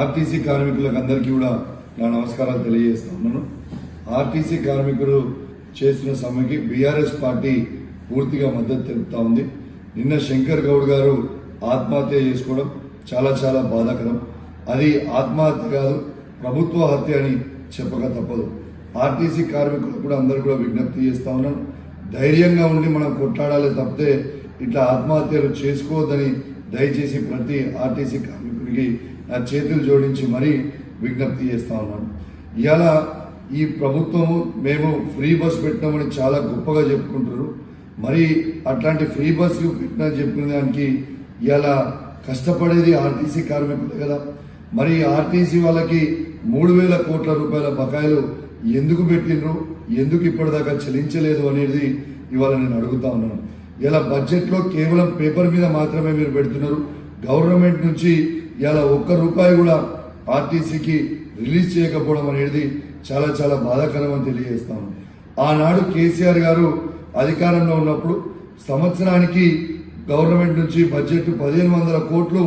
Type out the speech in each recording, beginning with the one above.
RTC కార్మికులకు అందరికీ కూడా నా నమస్కారాలు తెలియజేస్తా ఉన్నాను. ఆర్టీసీ కార్మికులు చేస్తున్న సమ్మెకి బీఆర్ఎస్ పార్టీ పూర్తిగా మద్దతు తెలుపుతా ఉంది. నిన్న శంకర్ గౌడ్ గారు ఆత్మహత్య చేసుకోవడం చాలా బాధాకరం. అది ఆత్మహత్య కాదు, ప్రభుత్వ హత్య అని చెప్పక తప్పదు. ఆర్టీసీ కార్మికులు కూడా అందరూ కూడా విజ్ఞప్తి చేస్తా ఉన్నాను, ధైర్యంగా ఉండి మనం కొట్లాడాలి తప్పితే ఇట్లా ఆత్మహత్యలు చేసుకోవద్దని దయచేసి ప్రతి ఆర్టీసీ కార్మికుడికి నా చేతులు జోడించి మరీ విజ్ఞప్తి చేస్తా ఉన్నాను. ఇవాళ ఈ ప్రభుత్వము మేము ఫ్రీ బస్ పెట్టినామని చాలా గొప్పగా చెప్పుకుంటారు. మరి అట్లాంటి ఫ్రీ బస్సులు పెట్టినా చెప్పుకునే దానికి ఇవాళ కష్టపడేది ఆర్టీసీ కార్మికులే కదా. మరి ఆర్టీసీ వాళ్ళకి 3,000 కోట్ల రూపాయల బకాయిలు ఎందుకు పెట్టినరు, ఎందుకు ఇప్పటిదాకా చెల్లించలేదు అనేది ఇవాళ నేను అడుగుతా ఉన్నాను. ఇలా బడ్జెట్లో కేవలం పేపర్ మీద మాత్రమే మీరు పెడుతున్నారు. గవర్నమెంట్ నుంచి ఇలా ₹1 కూడా ఆర్టీసీకి రిలీజ్ చేయకపోవడం అనేది చాలా బాధాకరం అని తెలియజేస్తాను. ఆనాడు కేసీఆర్ గారు అధికారంలో ఉన్నప్పుడు సంవత్సరానికి గవర్నమెంట్ నుంచి బడ్జెట్ 1,500 కోట్లు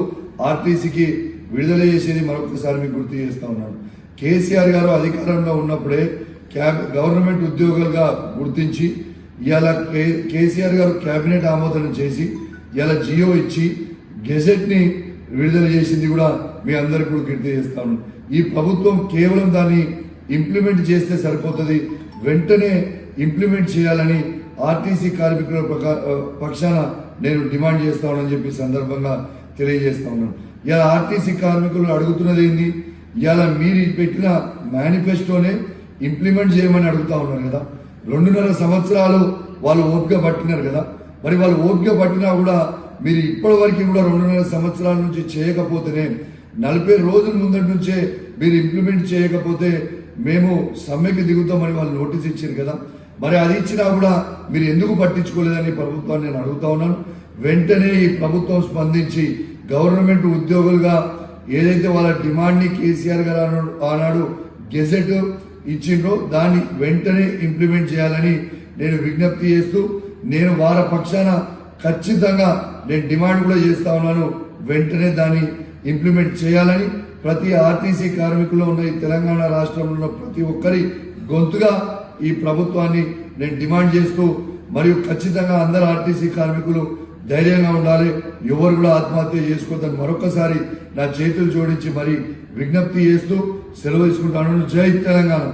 ఆర్టీసీకి విడుదల చేసేది మరొకసారి మీకు గుర్తు చేస్తా ఉన్నాను. కేసీఆర్ గారు అధికారంలో ఉన్నప్పుడే గవర్నమెంట్ ఉద్యోగులుగా గుర్తించి ఇవాళ కేసీఆర్ గారు కేబినెట్ ఆమోదనం చేసి ఇవాళ జియో ఇచ్చి గెజెట్ ని విడుదల చేసింది కూడా మీ అందరికీ కూడా గుర్తు చేస్తాను. ఈ ప్రభుత్వం కేవలం దాన్ని ఇంప్లిమెంట్ చేస్తే సరిపోతుంది, వెంటనే ఇంప్లిమెంట్ చేయాలని ఆర్టీసీ కార్మికుల పక్షాన నేను డిమాండ్ చేస్తానని చెప్పి సందర్భంగా తెలియజేస్తా ఉన్నాను. ఇలా ఆర్టీసీ కార్మికులు అడుగుతున్నది ఏంది, ఇవాళ మీరు పెట్టిన మేనిఫెస్టోనే ఇంప్లిమెంట్ చేయమని అడుగుతా ఉన్నారు కదా. 2.5 సంవత్సరాలు వాళ్ళు ఓపిక పట్టినారు కదా. మరి వాళ్ళు ఓపిక పట్టినా కూడా మీరు ఇప్పటి వరకు కూడా 2.5 సంవత్సరాల నుంచి చేయకపోతేనే 40 రోజుల ముందటి నుంచే మీరు ఇంప్లిమెంట్ చేయకపోతే మేము సమ్మెకి దిగుతామని వాళ్ళు నోటీస్ ఇచ్చారు కదా. మరి అది ఇచ్చినా కూడా మీరు ఎందుకు పట్టించుకోలేదని ప్రభుత్వాన్ని నేను అడుగుతా ఉన్నాను. వెంటనే ఈ ప్రభుత్వం స్పందించి గవర్నమెంట్ ఉద్యోగులుగా ఏదైతే వాళ్ళ డిమాండ్ని కేసీఆర్ గారు ఆనాడు గెజెట్ ఇచ్చిండ్రో దాన్ని వెంటనే ఇంప్లిమెంట్ చేయాలని నేను విజ్ఞప్తి చేస్తూ, నేను వారి పక్షాన ఖచ్చితంగా నేను డిమాండ్ కూడా చేస్తా ఉన్నాను. వెంటనే దాన్ని ఇంప్లిమెంట్ చేయాలని ప్రతి ఆర్టీసీ కార్మికుల్లో ఉన్న ఈ తెలంగాణ రాష్ట్రంలో ఉన్న ప్రతి ఒక్కరి గొంతుగా ఈ ప్రభుత్వాన్ని నేను డిమాండ్ చేస్తూ, మరియు ఖచ్చితంగా అందరు ఆర్టీసీ కార్మికులు ధైర్యంగా ఉండాలి, ఎవరు కూడా ఆత్మహత్య చేసుకోవద్దని మరొకసారి నా చేతులు జోడించి మరి విజ్ఞప్తి చేస్తూ సెలవు తీసుకుంటాను. జై తెలంగాణ.